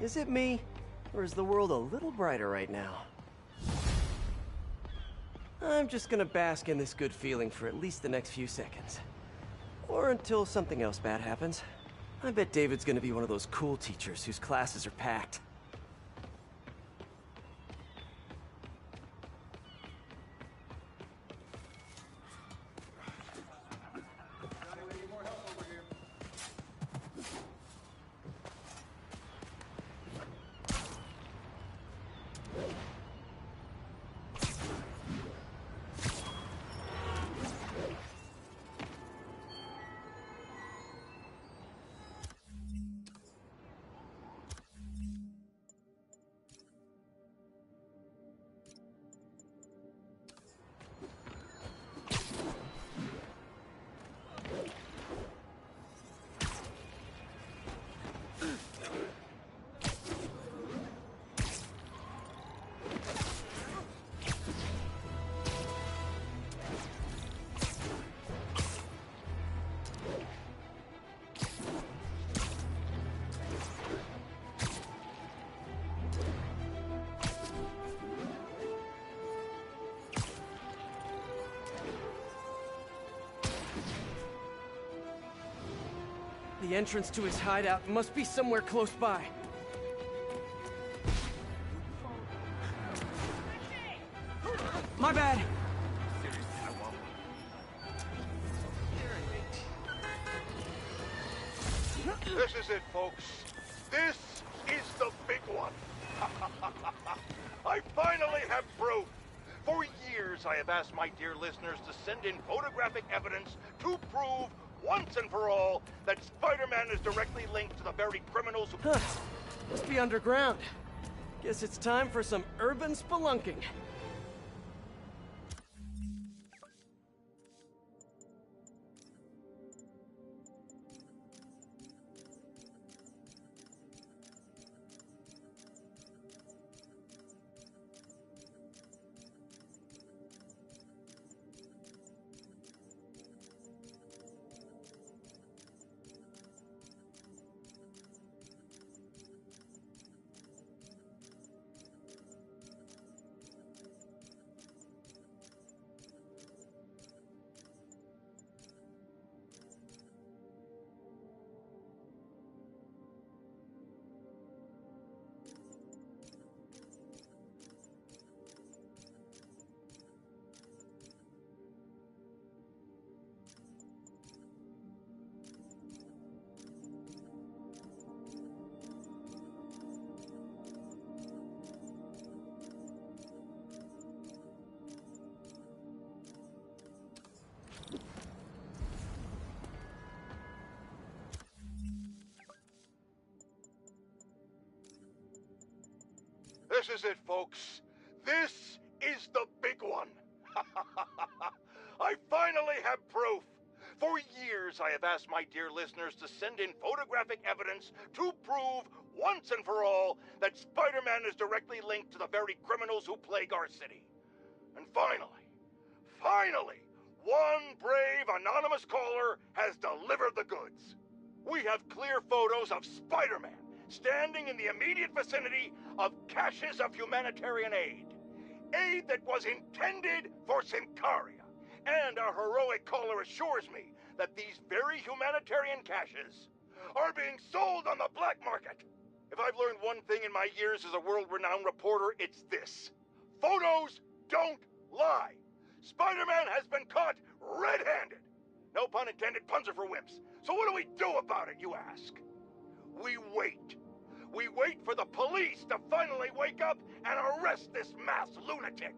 Is it me? Or is the world a little brighter right now? I'm just gonna bask in this good feeling for at least the next few seconds. Or until something else bad happens. I bet David's gonna be one of those cool teachers whose classes are packed. The entrance to his hideout must be somewhere close by. My bad. This is it, folks. This is the big one. I finally have proof. For years, I have asked my dear listeners to send in photographic evidence to prove once and for all that Spider-Man is directly linked to the very criminals who... Must be underground. Guess it's time for some urban spelunking. This is it, folks. This is the big one. I finally have proof. For years, I have asked my dear listeners to send in photographic evidence to prove once and for all that Spider-Man is directly linked to the very criminals who plague our city. And finally, one brave anonymous caller has delivered the goods. We have clear photos of Spider-Man standing in the immediate vicinity of caches of humanitarian aid. Aid that was intended for Symkaria. And our heroic caller assures me that these very humanitarian caches are being sold on the black market. If I've learned one thing in my years as a world-renowned reporter, it's this. Photos don't lie. Spider-Man has been caught red-handed. No pun intended, puns are for wimps. So what do we do about it, you ask? We wait. We wait for the police to finally wake up and arrest this mass lunatic.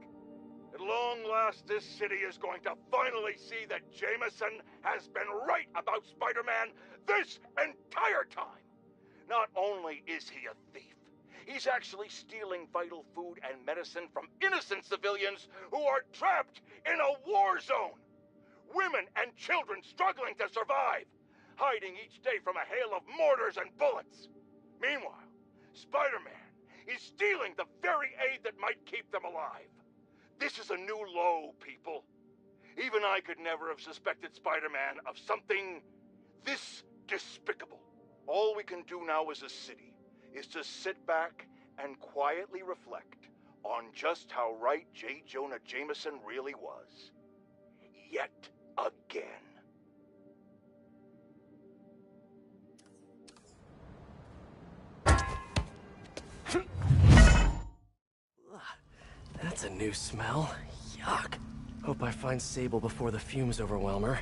At long last, this city is going to finally see that Jameson has been right about Spider-Man this entire time. Not only is he a thief, he's actually stealing vital food and medicine from innocent civilians who are trapped in a war zone. Women and children struggling to survive, hiding each day from a hail of mortars and bullets. Meanwhile, Spider-Man is stealing the very aid that might keep them alive. This is a new low, people. Even I could never have suspected Spider-Man of something this despicable. All we can do now as a city is to sit back and quietly reflect on just how right J. Jonah Jameson really was. Yet again. That's a new smell. Yuck. Hope I find Sable before the fumes overwhelm her.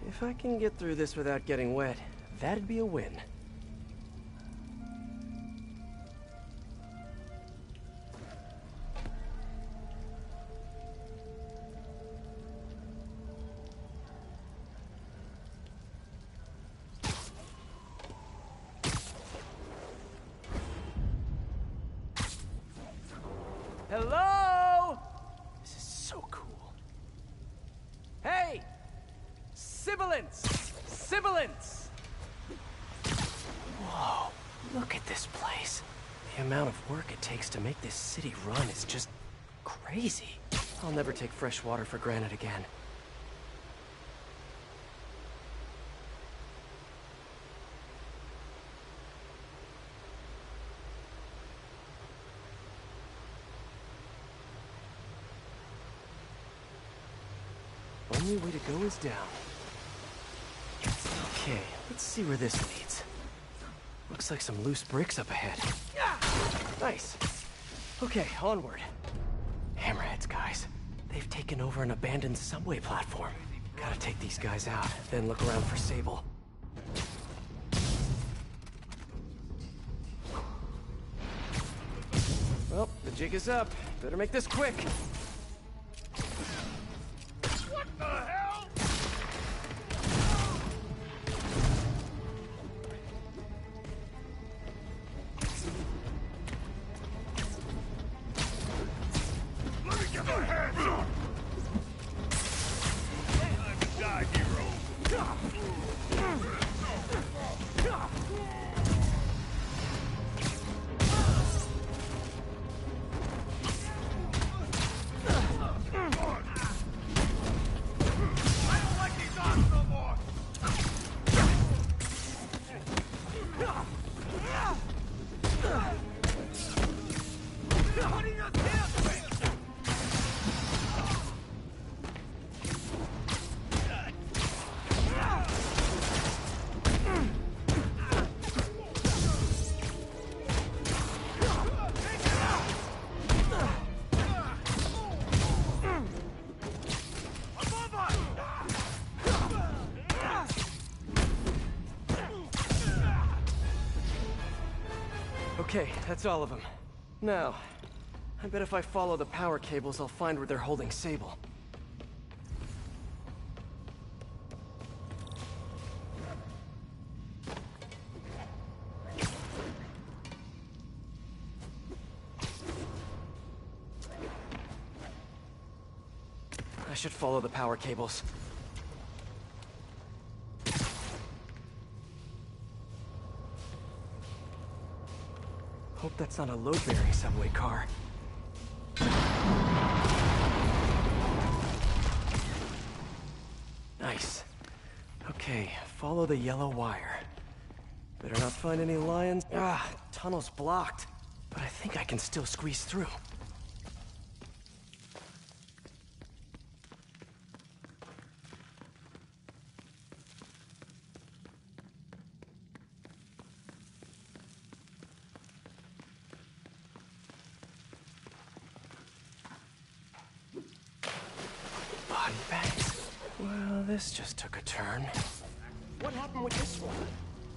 If I can get through this without getting wet, that'd be a win. Hello? This is so cool. Hey! Sibilance! Sibilance! Whoa, look at this place. The amount of work it takes to make this city run is just crazy. I'll never take fresh water for granted again. Only way to go is down. Okay, let's see where this leads. Looks like some loose bricks up ahead. Nice. Okay, onward. Hammerheads, guys. They've taken over an abandoned subway platform. Gotta take these guys out, then look around for Sable. Well, the jig is up. Better make this quick. What the hell? Let me get my hands on! Let's die, hero! Okay, that's all of them. Now, I bet if I follow the power cables, I'll find where they're holding Sable. I should follow the power cables. Hope that's not a load-bearing subway car. Nice. Okay, follow the yellow wire. Better not find any lions. Ah, tunnel's blocked. But I think I can still squeeze through. Body bags. Well, this just took a turn. What happened with this one?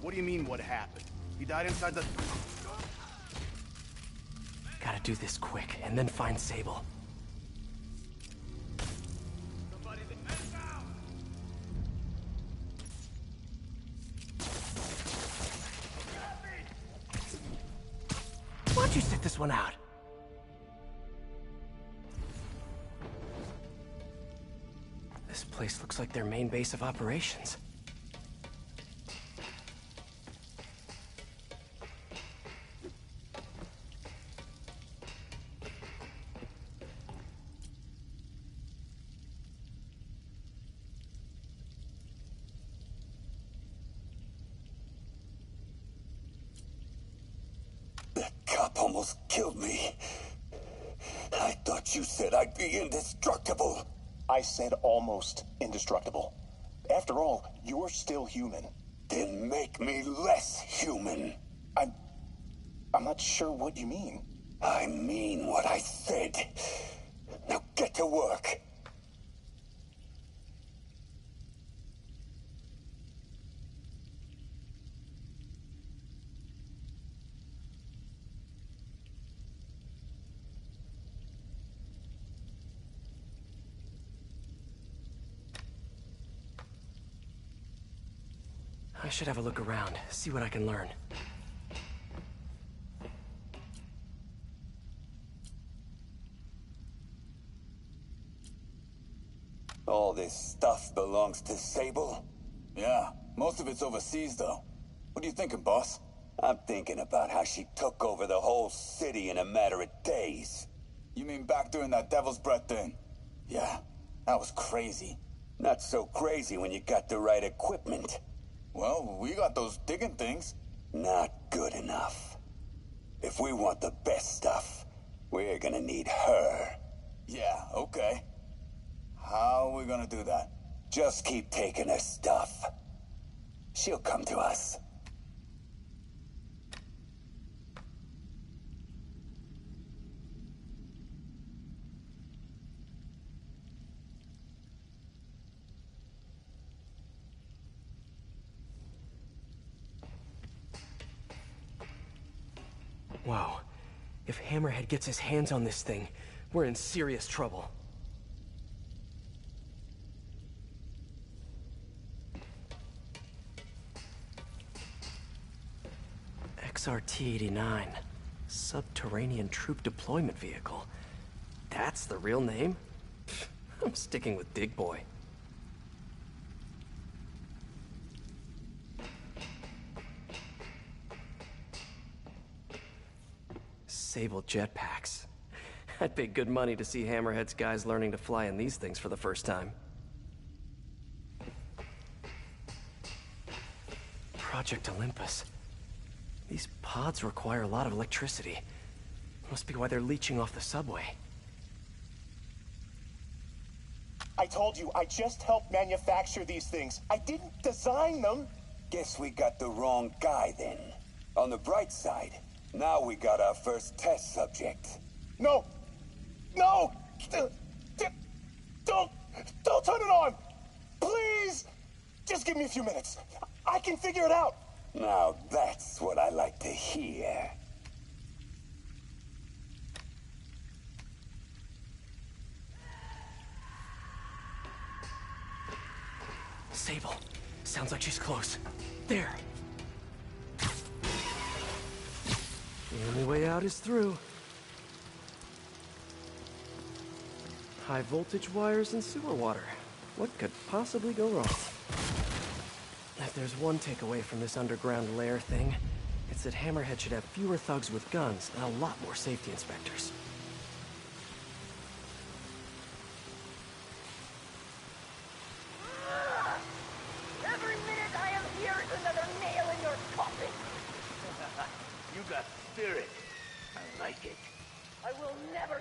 What do you mean, what happened? He died inside the... Gotta do this quick, and then find Sable. Why'd you sit this one out? This place looks like their main base of operations. cop almost killed me. I thought you said I'd be indestructible. I said almost indestructible. After all, you're still human. Then make me less human. I'm not sure what you mean. I mean what I said. Now get to work. I should have a look around, see what I can learn. All this stuff belongs to Sable? Yeah, most of it's overseas, though. What are you thinking, boss? I'm thinking about how she took over the whole city in a matter of days. You mean back during that Devil's Breath thing? Yeah, that was crazy. Not so crazy when you got the right equipment. Well, we got those digging things. Not good enough. If we want the best stuff, we're gonna need her. Yeah, okay. How are we gonna do that? Just keep taking her stuff. She'll come to us. Wow. If Hammerhead gets his hands on this thing, we're in serious trouble. XRT-89. Subterranean Troop Deployment Vehicle. That's the real name? I'm sticking with Dig Boy. Sable jetpacks. I'd pay good money to see Hammerhead's guys learning to fly in these things for the first time. Project Olympus. These pods require a lot of electricity. Must be why they're leeching off the subway. I told you, I just helped manufacture these things. I didn't design them. Guess we got the wrong guy then. On the bright side, now we got our first test subject. No! No! Don't turn it on! Please! Just give me a few minutes. I can figure it out. Now that's what I like to hear. Sable. Sounds like she's close. There. The only way out is through. High voltage wires and sewer water. What could possibly go wrong? If there's one takeaway from this underground lair thing, it's that Hammerhead should have fewer thugs with guns and a lot more safety inspectors. Every minute I am here is another nail in your coffin. You got spirit. I like it. I will never...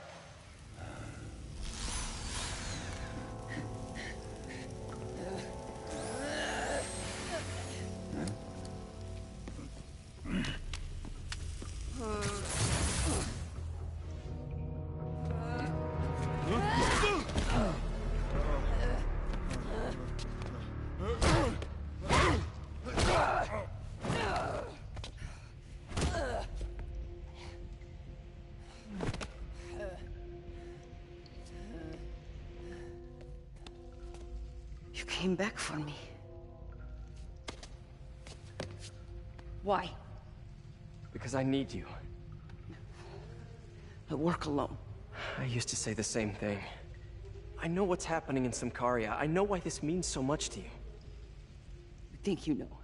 You came back for me. Why? Because I need you. I work alone. I used to say the same thing. I know what's happening in Symkaria. I know why this means so much to you. You think you know,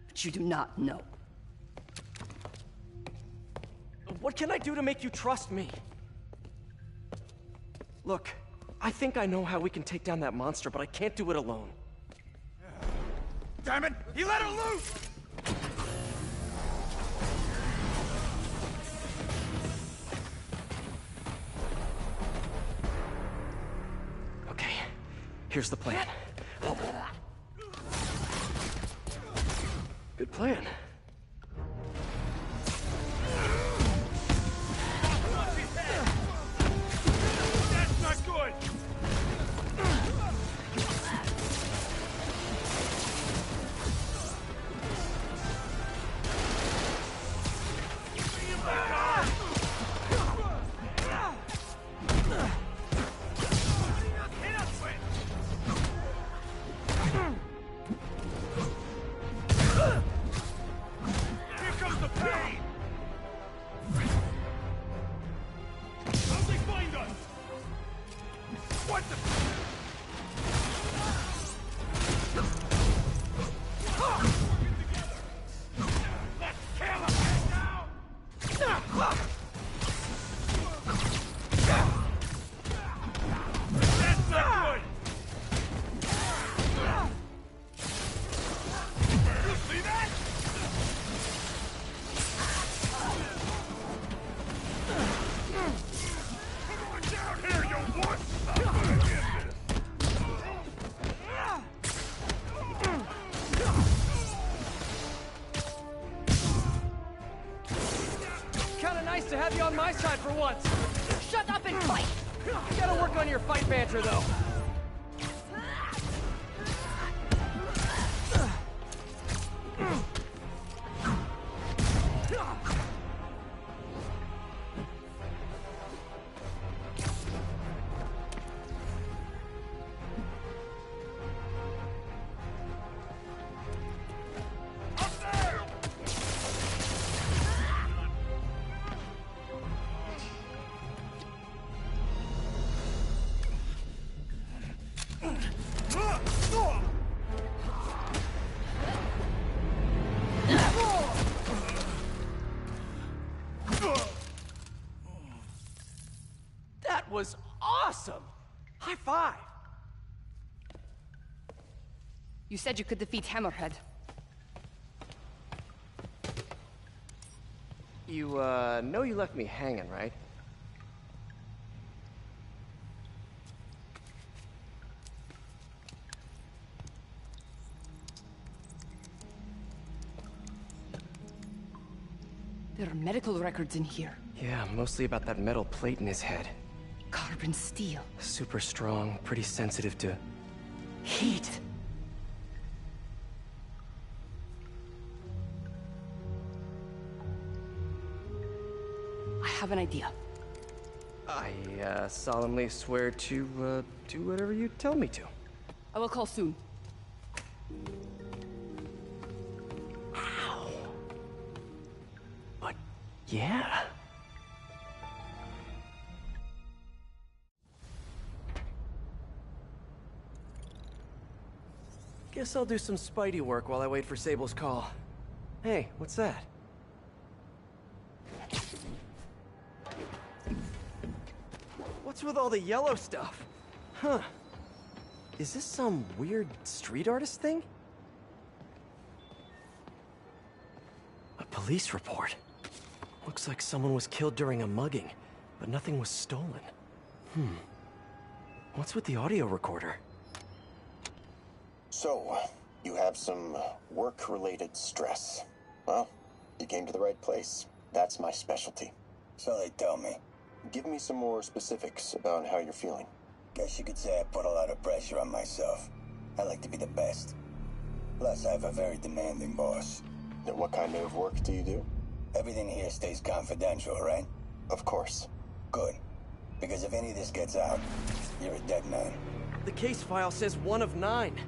but you do not know. What can I do to make you trust me? Look, I think I know how we can take down that monster, but I can't do it alone. Damn it! He let her loose! Here's the plan. Good plan. That's not good! Nice to have you on my side for once. Shut up and fight! You gotta work on your fight banter, though. That was awesome! High five! You said you could defeat Hammerhead. You, know you left me hanging, right? There are medical records in here. Yeah, mostly about that metal plate in his head. Carbon steel. Super strong, pretty sensitive to heat. I have an idea. I, solemnly swear to, do whatever you tell me to. I will call soon. Ow. But, yeah. Guess I'll do some Spidey work while I wait for Sable's call. Hey, what's that? What's with all the yellow stuff? Huh. Is this some weird street artist thing? A police report. Looks like someone was killed during a mugging, but nothing was stolen. What's with the audio recorder? So, you have some work-related stress. Well, you came to the right place. That's my specialty. So they tell me. Give me some more specifics about how you're feeling. Guess you could say I put a lot of pressure on myself. I like to be the best. Plus, I have a very demanding boss. Now, what kind of work do you do? Everything here stays confidential, right? Of course. Good. Because if any of this gets out, you're a dead man. The case file says 1 of 9.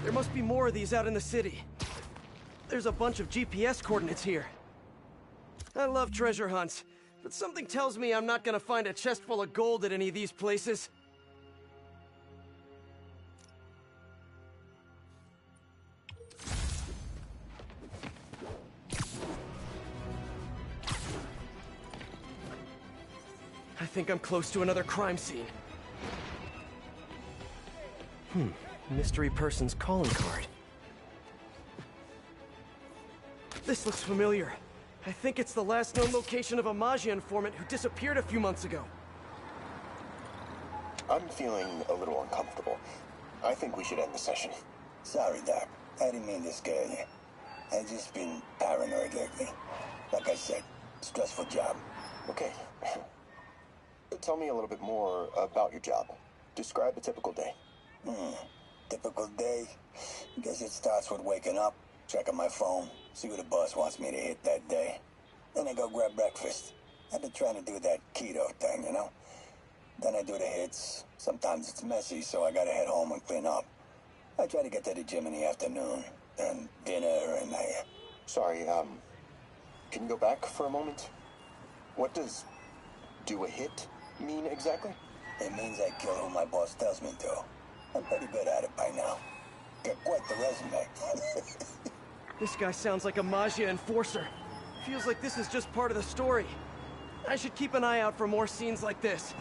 There must be more of these out in the city. There's a bunch of GPS coordinates here. I love treasure hunts, but something tells me I'm not gonna find a chest full of gold at any of these places. I think I'm close to another crime scene. Mystery person's calling card. This looks familiar. I think it's the last known location of a Maggia informant who disappeared a few months ago. I'm feeling a little uncomfortable. I think we should end the session. Sorry, Doc. I didn't mean to scare you. I've just been paranoid lately. Like I said, stressful job. Okay. Tell me a little bit more about your job. Describe a typical day. Typical day? Guess it starts with waking up, checking my phone, see what the boss wants me to hit that day. Then I go grab breakfast. I've been trying to do that keto thing, you know? Then I do the hits. Sometimes it's messy, so I gotta head home and clean up. I try to get to the gym in the afternoon, then dinner, and Sorry, can you go back for a moment? What does do a hit mean exactly? It means I kill who my boss tells me to. I'm pretty good at it by now. Got quite the resume. This guy sounds like a Maggia enforcer. Feels like this is just part of the story. I should keep an eye out for more scenes like this.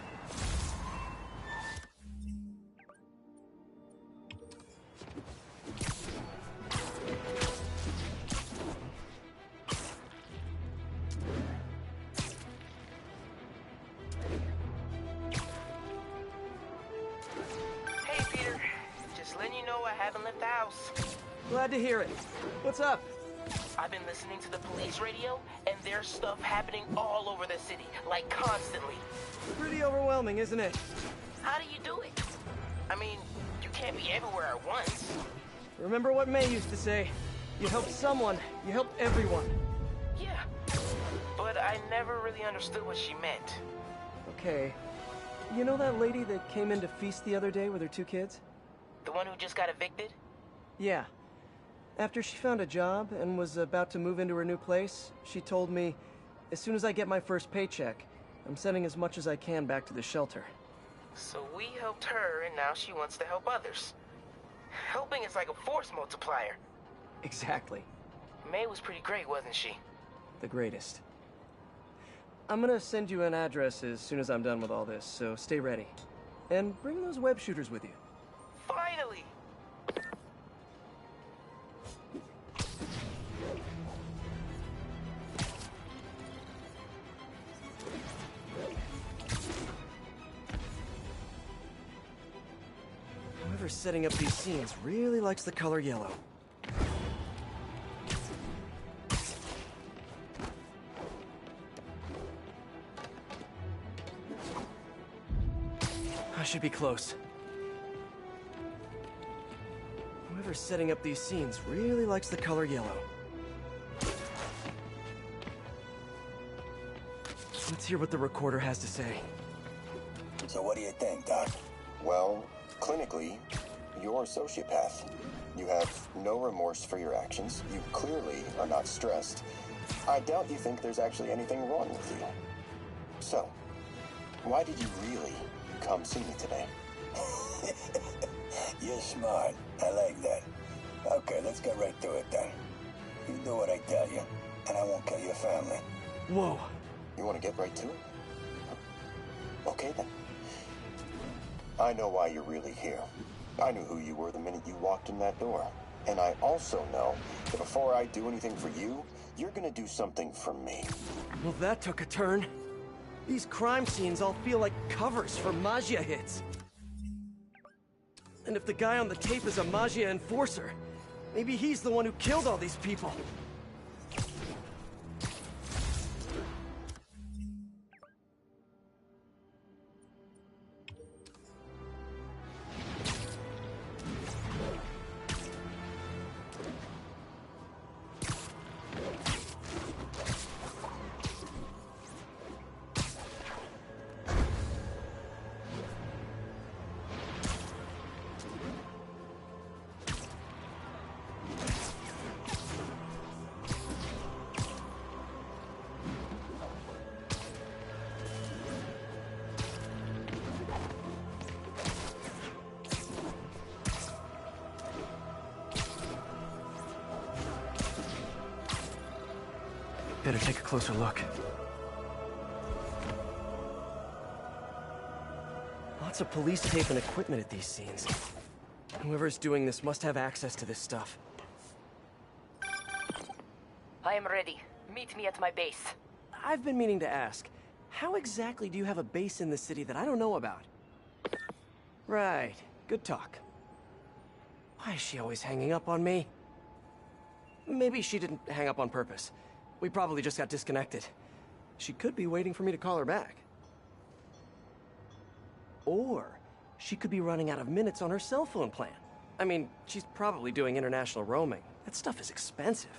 Hey, Peter. Just letting you know I haven't left the house. Glad to hear it. What's up? I've been listening to the police radio, and there's stuff happening all over the city, like constantly. Pretty overwhelming, isn't it? How do you do it? I mean, you can't be everywhere at once. Remember what May used to say? You help someone, you help everyone. Yeah, but I never really understood what she meant. Okay. You know that lady that came in to feast the other day with her 2 kids? The one who just got evicted? Yeah. After she found a job and was about to move into her new place, she told me, as soon as I get my first paycheck, I'm sending as much as I can back to the shelter. So we helped her, and now she wants to help others. Helping is like a force multiplier. Exactly. May was pretty great, wasn't she? The greatest. I'm gonna send you an address as soon as I'm done with all this, so stay ready. And bring those web shooters with you. Finally! Whoever's setting up these scenes really likes the color yellow. I should be close. Whoever's setting up these scenes really likes the color yellow. Let's hear what the recorder has to say. So what do you think, Doc? Well, clinically, you're a sociopath. You have no remorse for your actions. You clearly are not stressed. I doubt you think there's actually anything wrong with you. So, why did you really come see me today? You're smart. I like that. Okay, let's get right to it then. You do what I tell you, and I won't kill your family. Whoa. You want to get right to it? Okay then. I know why you're really here. I knew who you were the minute you walked in that door. And I also know that before I do anything for you, you're gonna do something for me. Well, that took a turn. These crime scenes all feel like covers for Maggia hits. And if the guy on the tape is a Maggia enforcer, maybe he's the one who killed all these people. Better take a closer look. Lots of police tape and equipment at these scenes. Whoever's doing this must have access to this stuff. I am ready. Meet me at my base. I've been meaning to ask, how exactly do you have a base in the city that I don't know about? Right. Good talk. Why is she always hanging up on me? Maybe she didn't hang up on purpose. We probably just got disconnected. She could be waiting for me to call her back. Or she could be running out of minutes on her cell phone plan. I mean, she's probably doing international roaming. That stuff is expensive.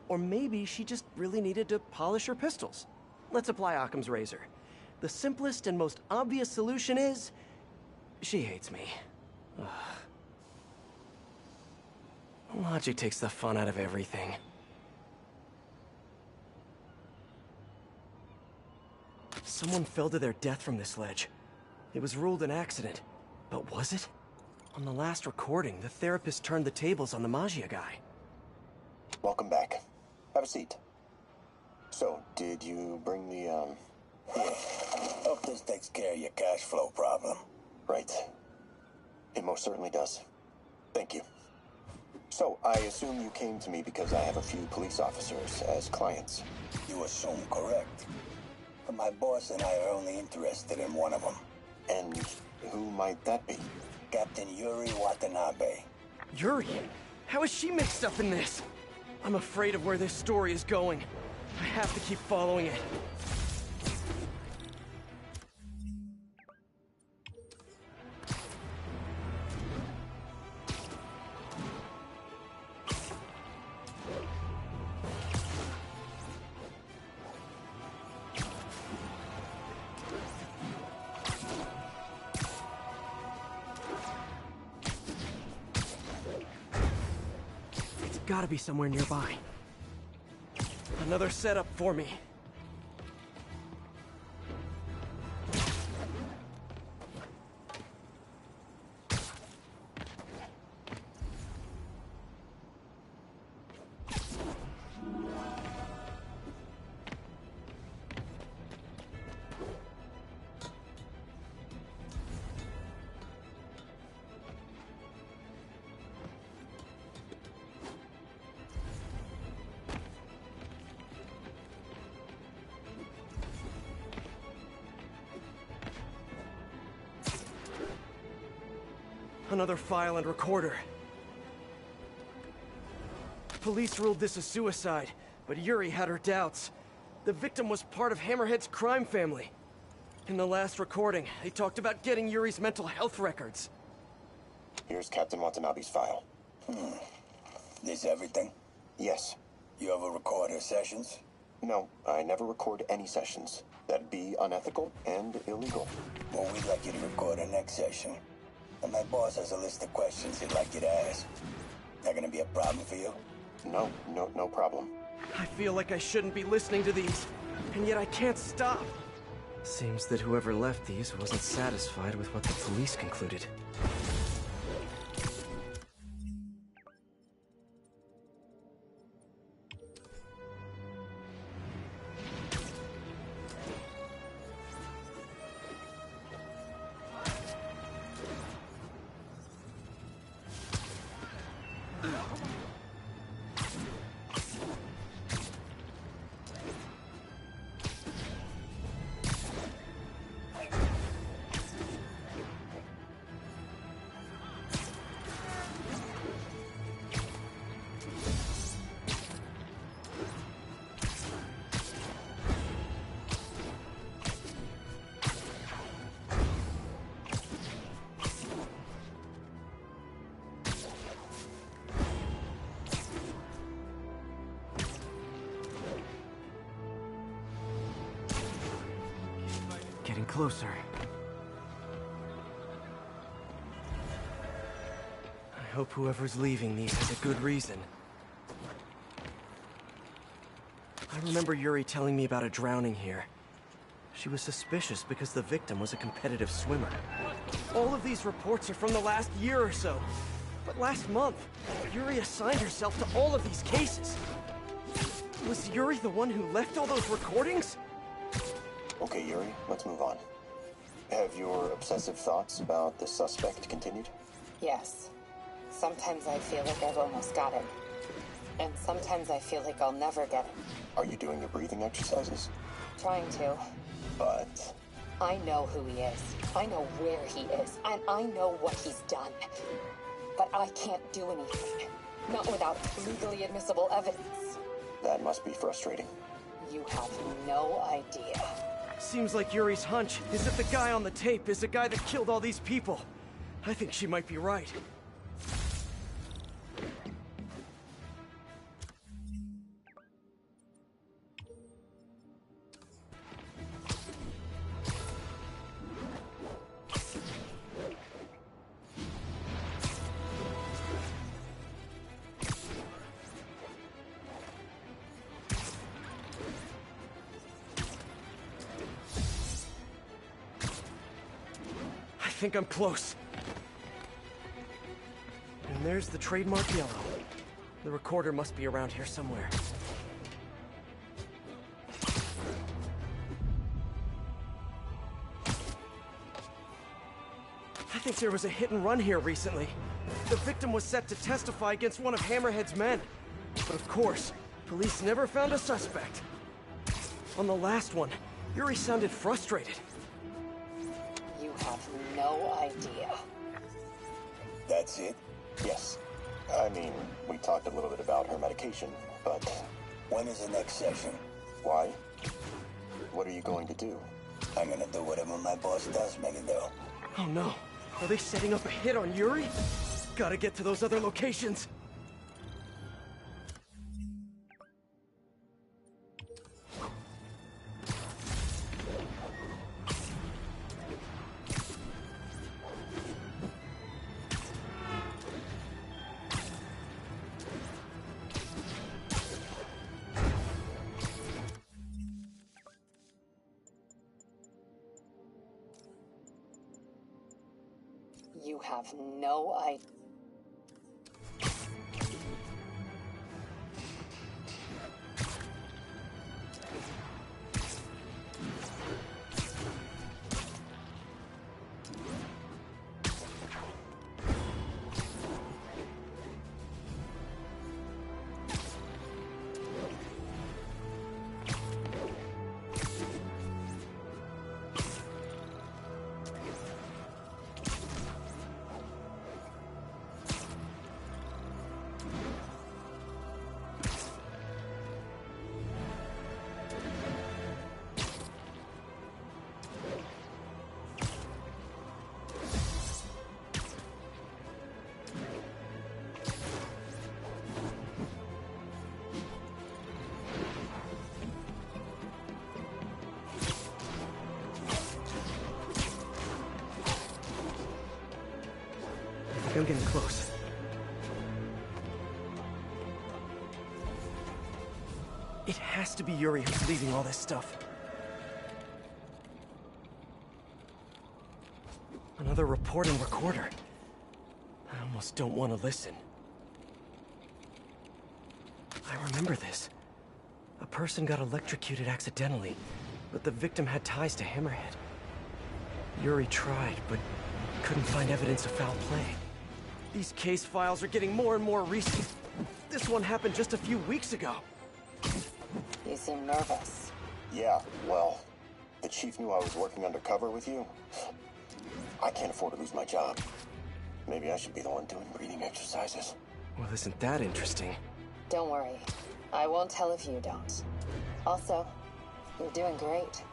Or maybe she just really needed to polish her pistols. Let's apply Occam's razor. The simplest and most obvious solution is... she hates me. Ugh. Logic takes the fun out of everything. Someone fell to their death from this ledge. It was ruled an accident. But was it? On the last recording, the therapist turned the tables on the Magia guy. Welcome back. Have a seat. So, did you bring the, Yeah. Hope this takes care of your cash flow problem. Right. It most certainly does. Thank you. So, I assume you came to me because I have a few police officers as clients. You assume correct. But my boss and I are only interested in one of them. And who might that be? Captain Yuri Watanabe. Yuri? How is she mixed up in this? I'm afraid of where this story is going. I have to keep following it. Gotta be somewhere nearby. Another setup for me. Another file and recorder. Police ruled this a suicide, but Yuri had her doubts. The victim was part of Hammerhead's crime family. In the last recording, they talked about getting Yuri's mental health records. Here's Captain Watanabe's file. This everything? Yes. You ever record her sessions? No, I never record any sessions. That'd be unethical and illegal. Well, we'd like you to record her next session. And my boss has a list of questions he'd like you to ask. That gonna be a problem for you? No problem. I feel like I shouldn't be listening to these, and yet I can't stop. Seems that whoever left these wasn't satisfied with what the police concluded. Getting closer. I hope whoever's leaving these has a good reason. I remember Yuri telling me about a drowning here. She was suspicious because the victim was a competitive swimmer. All of these reports are from the last year or so. But last month, Yuri assigned herself to all of these cases. Was Yuri the one who left all those recordings? Okay, Yuri, let's move on. Have your obsessive thoughts about the suspect continued? Yes. Sometimes I feel like I've almost got him. And sometimes I feel like I'll never get him. Are you doing your breathing exercises? Trying to. But I know who he is. I know where he is. And I know what he's done. But I can't do anything. Not without legally admissible evidence. That must be frustrating. You have no idea. Seems like Yuri's hunch is that the guy on the tape is the guy that killed all these people. I think she might be right. I think I'm close. And there's the trademark yellow. The recorder must be around here somewhere. I think there was a hit and run here recently. The victim was set to testify against one of Hammerhead's men. But of course, police never found a suspect. On the last one, Yuri sounded frustrated. You have no idea. That's it? Yes. I mean, we talked a little bit about her medication, but... When is the next session? Why? What are you going to do? I'm gonna do whatever my boss tells me to do. Oh no. Are they setting up a hit on Yuri? Gotta get to those other locations. You have no idea. I'm getting close. It has to be Yuri who's leaving all this stuff. Another report and recorder. I almost don't want to listen. I remember this. A person got electrocuted accidentally, but the victim had ties to Hammerhead. Yuri tried, but couldn't find evidence of foul play. These case files are getting more and more recent. This one happened just a few weeks ago. You seem nervous. Yeah, well, the chief knew I was working undercover with you. I can't afford to lose my job. Maybe I should be the one doing breathing exercises. Well, isn't that interesting? Don't worry. I won't tell if you don't. Also, you're doing great.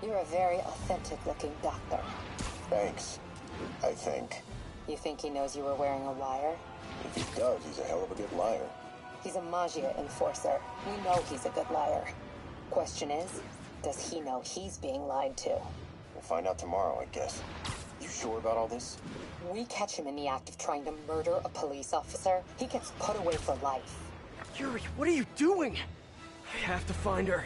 You're a very authentic-looking doctor. Thanks, I think. You think he knows you were wearing a wire? If he does, he's a hell of a good liar. He's a Magia enforcer. We know he's a good liar. Question is, does he know he's being lied to? We'll find out tomorrow, I guess. You sure about all this? We catch him in the act of trying to murder a police officer, he gets put away for life. Yuri, what are you doing? I have to find her.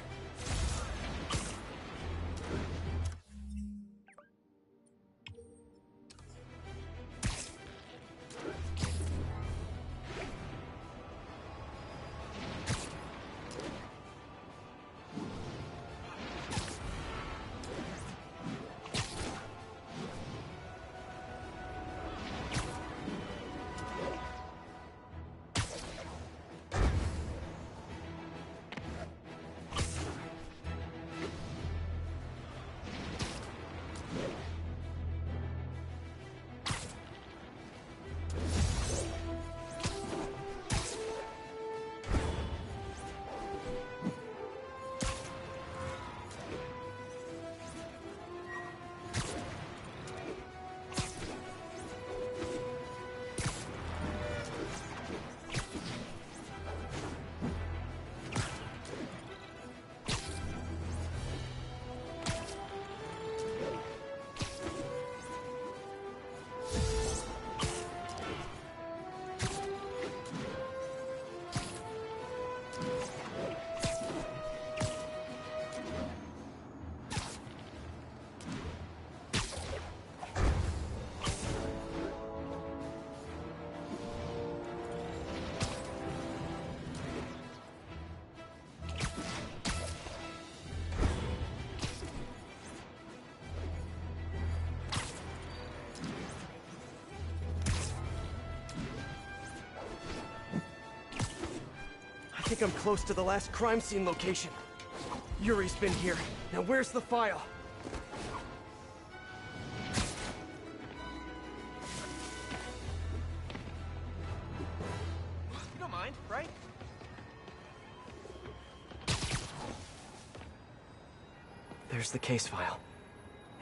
think I'm close to the last crime scene location. Yuri's been here. Now where's the file? You don't mind, right? There's the case file.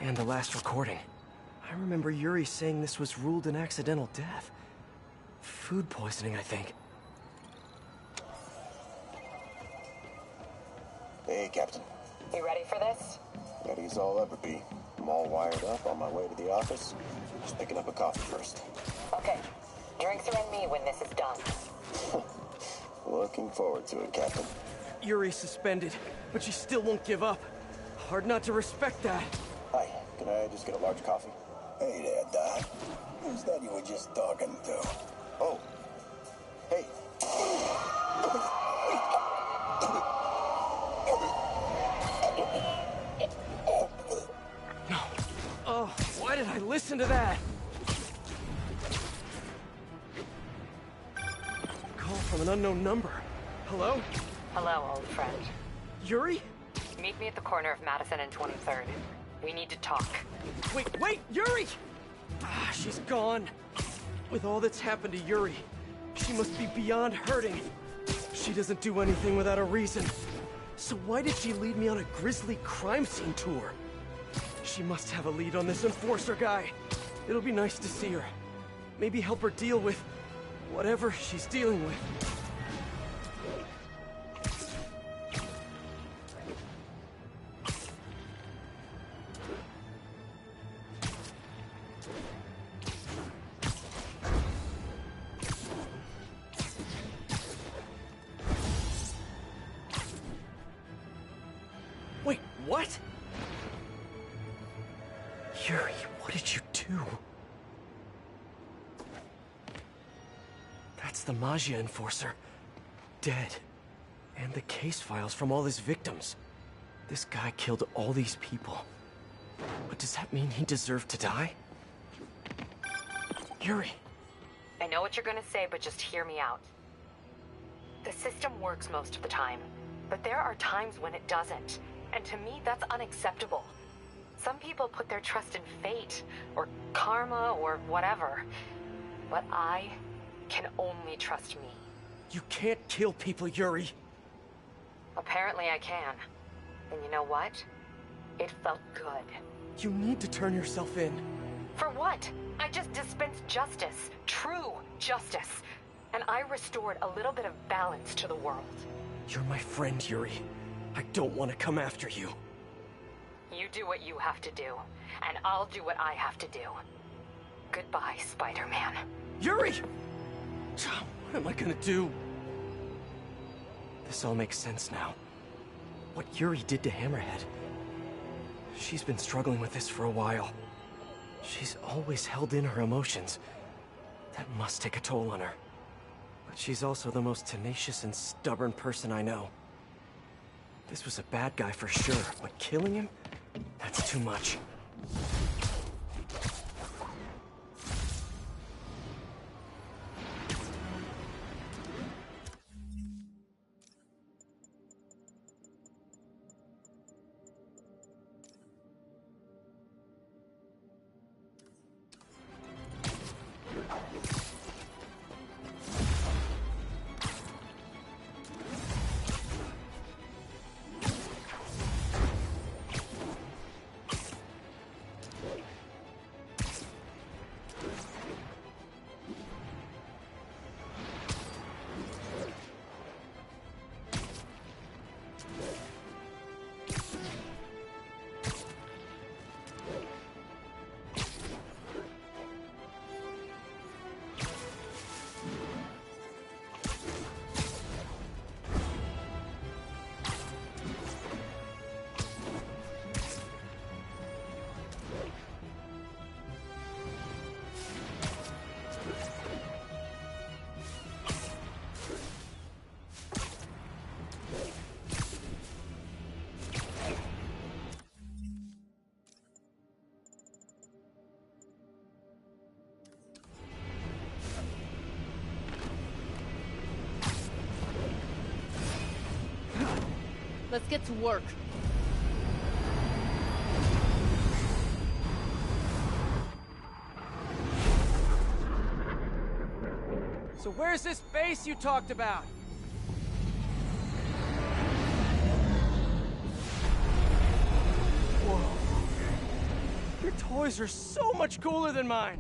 And the last recording. I remember Yuri saying this was ruled an accidental death. Food poisoning, I think. Hey, Captain. You ready for this? Ready as I'll ever be. I'm all wired up on my way to the office. Just picking up a coffee first. Okay. Drinks are on me when this is done. Looking forward to it, Captain. Yuri's suspended, but she still won't give up. Hard not to respect that. Hi, can I just get a large coffee? Hey there, Doc. Who's that you were just talking to? Oh. Hey. No. Oh, why did I listen to that? Call from an unknown number. Hello? Hello, old friend. Yuri? Meet me at the corner of Madison and 23rd. We need to talk. Wait, Yuri! Ah, she's gone. With all that's happened to Yuri, she must be beyond hurting. She doesn't do anything without a reason. So why did she lead me on a grisly crime scene tour? She must have a lead on this enforcer guy. It'll be nice to see her. Maybe help her deal with whatever she's dealing with. Wait, what? Yuri, what did you do? That's the Maggia enforcer. Dead. And the case files from all his victims. This guy killed all these people. But does that mean he deserved to die? Yuri. I know what you're gonna say, but just hear me out. The system works most of the time, but there are times when it doesn't. And to me, that's unacceptable. Some people put their trust in fate, or karma, or whatever. But I can only trust me. You can't kill people, Yuri. Apparently I can. And you know what? It felt good. You need to turn yourself in. For what? I just dispensed justice. True justice. And I restored a little bit of balance to the world. You're my friend, Yuri. I don't want to come after you. You do what you have to do, and I'll do what I have to do. Goodbye, Spider-Man. Yuri! What am I gonna do? This all makes sense now. What Yuri did to Hammerhead. She's been struggling with this for a while. She's always held in her emotions. That must take a toll on her. But she's also the most tenacious and stubborn person I know. This was a bad guy for sure, but killing him? That's too much. Let's get to work. So where's this base you talked about? Whoa. Your toys are so much cooler than mine.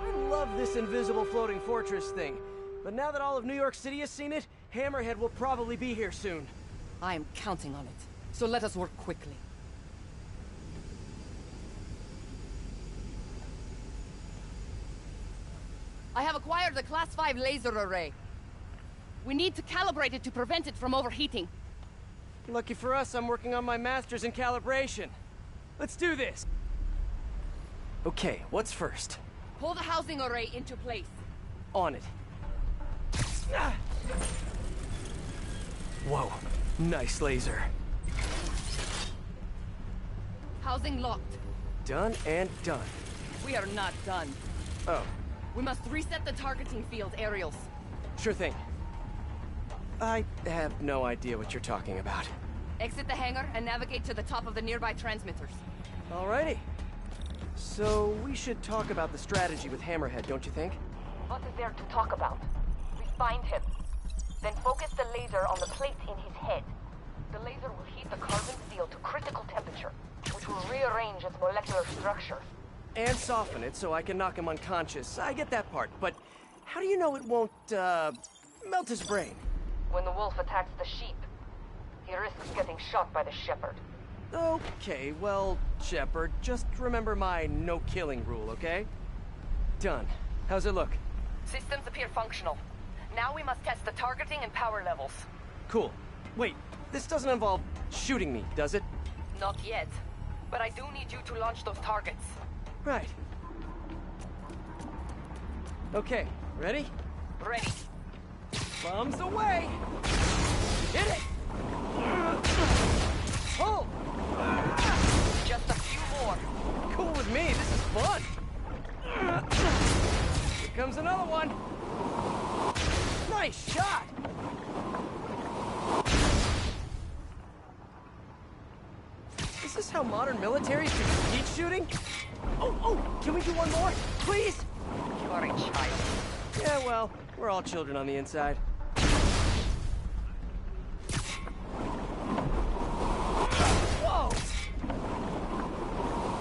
I love this invisible floating fortress thing. But now that all of New York City has seen it, Hammerhead will probably be here soon. I am counting on it. So let us work quickly. I have acquired the Class 5 laser array. We need to calibrate it to prevent it from overheating. Lucky for us, I'm working on my master's in calibration. Let's do this! Okay, what's first? Pull the housing array into place. On it. Ah! Whoa, nice laser. Housing locked. Done and done. We are not done. Oh. We must reset the targeting field, aerials. Sure thing. I have no idea what you're talking about. Exit the hangar and navigate to the top of the nearby transmitters. Alrighty. So, we should talk about the strategy with Hammerhead, don't you think? What is there to talk about? We find him. Then focus the laser on the plate in his head. The laser will heat the carbon steel to critical temperature, which will rearrange its molecular structure. And soften it so I can knock him unconscious. I get that part, but how do you know it won't, melt his brain? When the wolf attacks the sheep, he risks getting shot by the shepherd. Okay, well, Shepard, just remember my no-killing rule, okay? Done. How's it look? Systems appear functional. Now we must test the targeting and power levels. Cool. Wait, this doesn't involve shooting me, does it? Not yet. But I do need you to launch those targets. Right. Okay, ready? Ready. Bombs away! Hit it! Pull! Just a few more. Cool with me, this is fun! Here comes another one! Nice shot! Is this how modern militaries do heat shooting? Oh, can we do one more? Please? You are a child. Yeah, well, we're all children on the inside. Whoa!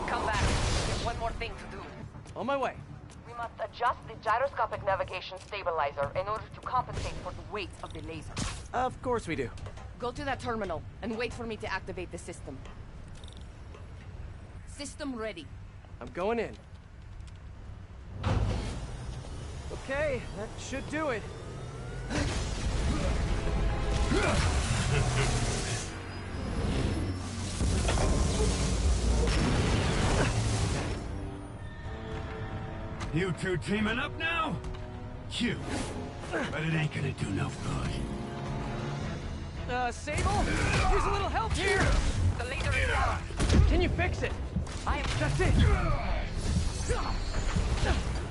Come back. There's one more thing to do. On my way. We must adjust the gyroscopic navigation stabilizer in order to compensate for the weight of the laser. Of course we do. Go to that terminal and wait for me to activate the system. System ready. I'm going in. Okay, that should do it. You two teaming up now? Cute. But it ain't gonna do no good. Sable? Here's a little help here! The laser is down. Can you fix it? I am... That's it!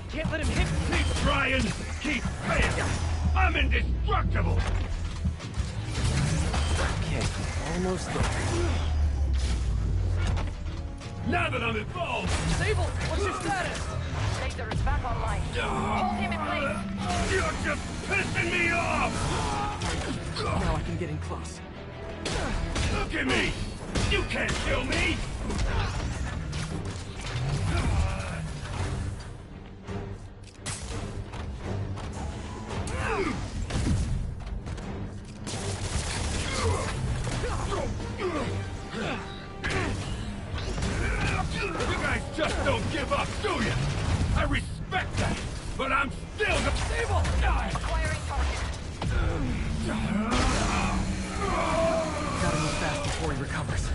Can't let him hit me! Keep trying, keep failing! I'm indestructible! Okay, almost there. Now that I'm involved! Sable, what's your status? Laser is back online. Hold him in place. You're just pissing me off! Now I can get in close. Look at me! You can't kill me! You guys just don't give up, do you? I respect that, but I'm still the stable. Acquiring target. Gotta move fast before he recovers.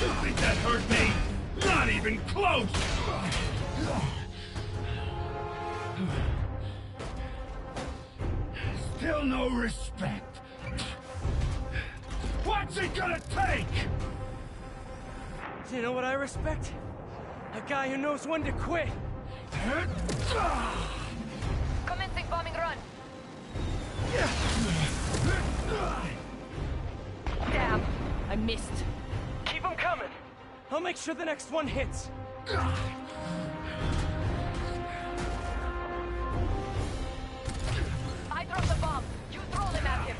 You think that hurt me? Not even close! Still no respect. What's it gonna take? Do you know what I respect? A guy who knows when to quit. Commencing Take bombing run. Damn, I missed. Keep them coming. I'll make sure the next one hits. I drop the bomb. You throw them at him.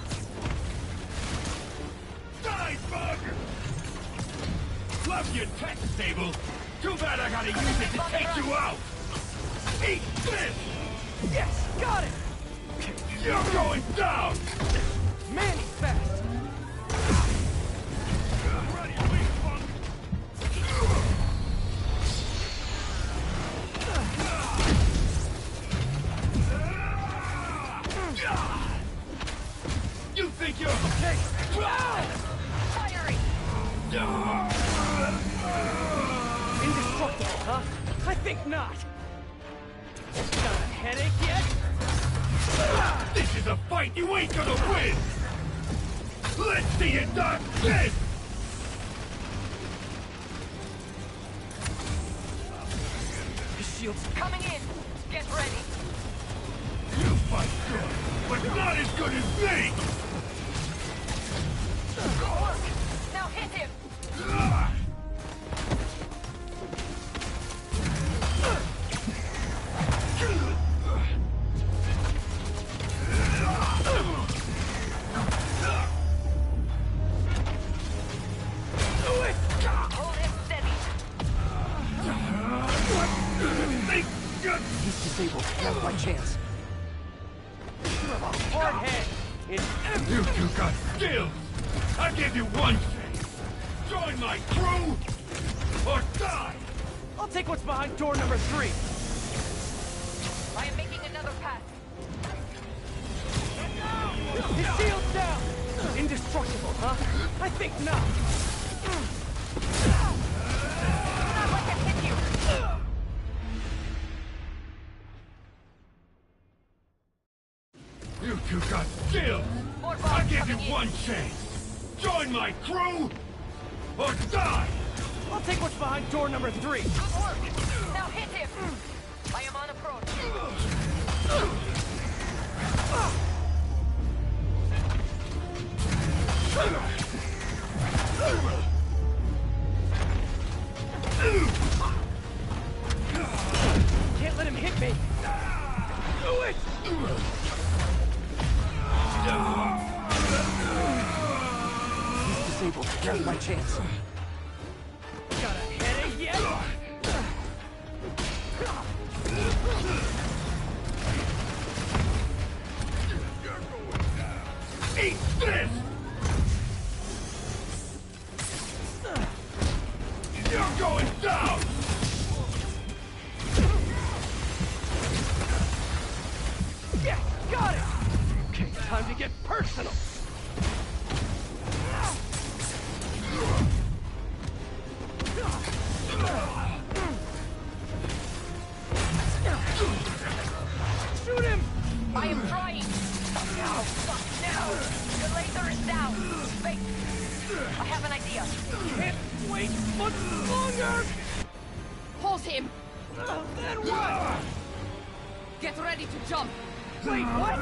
Die, bug! Love your tech, Sable. Too bad I gotta use it to take you out. Eat this! Yes, got it! You're going down! Man, he's fast. You think you're okay? Firing! Indestructible, huh? I think not. Got a headache yet? This is a fight you ain't gonna win! Let's see you done this! His shield's Coming in. Get ready. You fight good, but not as good as me! Good work. Now hit him. Hold him steady. He's disabled. Now's my chance. You have a hard head. You two got skills! I give you one chance! Join my crew, or die! I'll take what's behind door number 3. I am making another pass. His shield's down! Indestructible, huh? I think not. Not let him hit you. You two got skills! More I bombs give coming you in. one chance! Join my crew, or die! I'll take what's behind door number 3. Good work. Now hit him. I am on approach. Can't let him hit me. Do it! He's disabled. Now's my chance. Got a headache yet? Eat this! You're going down! Yeah, got it! Okay, time to get personal. Shoot him! I am trying. No, fuck, no. The laser is down. Wait. I have an idea. Can't wait much longer! Hold him. Then what? Get ready to jump. Wait, what?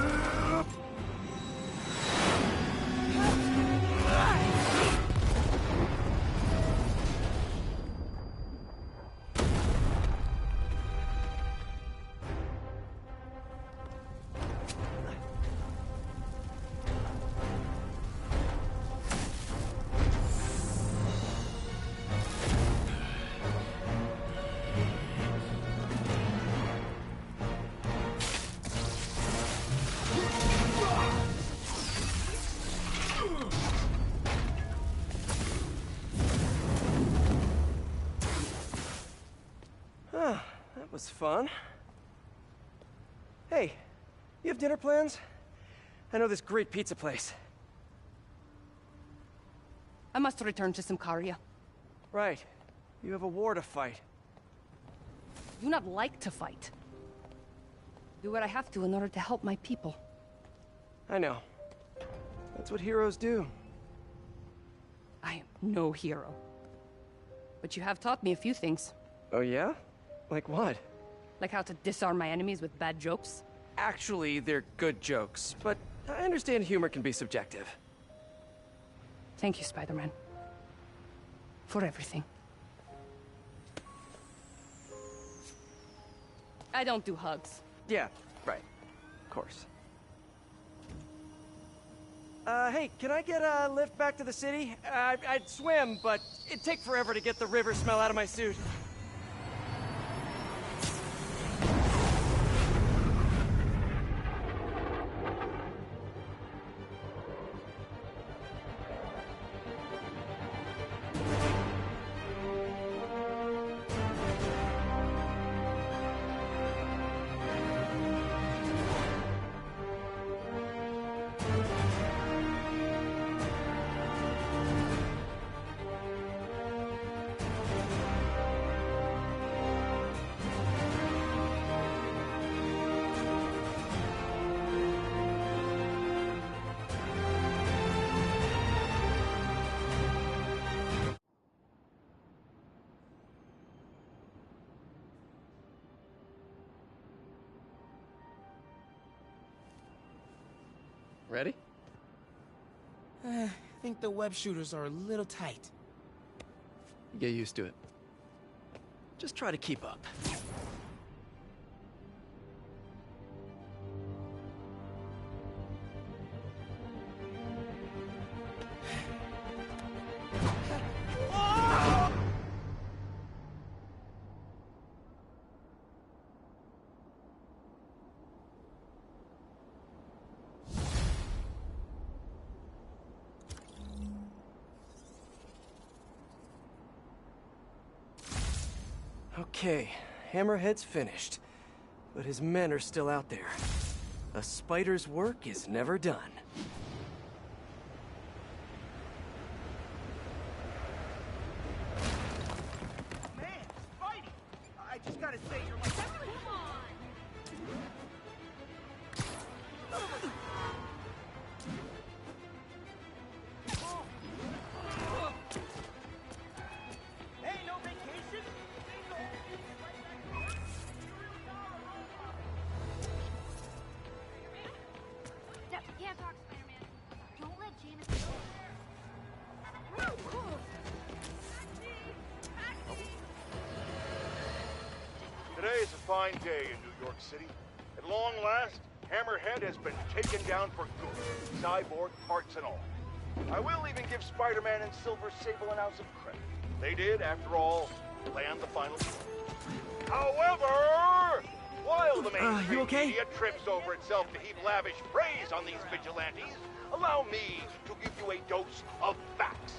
That was fun. Hey, you have dinner plans? I know this great pizza place. I must return to Simcaria. Right. You have a war to fight. I do not like to fight. Do what I have to in order to help my people. I know. That's what heroes do. I am no hero. But you have taught me a few things. Oh yeah? Like what? Like how to disarm my enemies with bad jokes. Actually, they're good jokes, but I understand humor can be subjective. Thank you, Spider-Man. For everything. I don't do hugs. Yeah, right. Of course. Hey, can I get a lift back to the city? I'd swim, but it'd take forever to get the river smell out of my suit. Ready? I think the web shooters are a little tight. Get used to it. Just try to keep up. Okay, Hammerhead's finished, but his men are still out there. A spider's work is never done. Man, Spidey! I just gotta say, you're my... Hey, no vacation? You can't talk, Spider-Man. Don't let Jameson Today is a fine day in New York City. At long last, Hammerhead has been taken down for good, cyborg parts and all. I will even give Spider-Man and Silver Sable an ounce of credit. They did, after all, land the final blow. However, while the mainstream media trips over itself to heap lavish praise on these vigilantes, allow me to give you a dose of facts.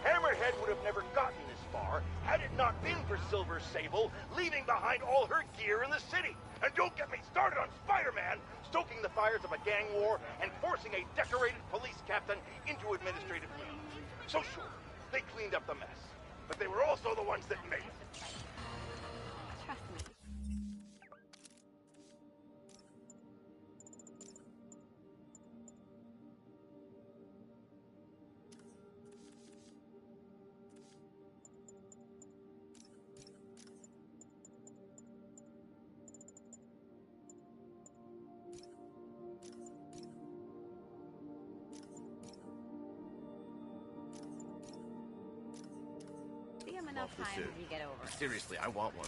Hammerhead would have never gotten this far had it not been for Silver Sable leaving behind all her gear in the city. And don't get me started on Spider-Man stoking the fires of a gang war and forcing a decorated police captain into administrative leave. So sure, they cleaned up the mess, but they were also the ones that made it. trust me. Give him enough time as you get over it. Seriously, I want one.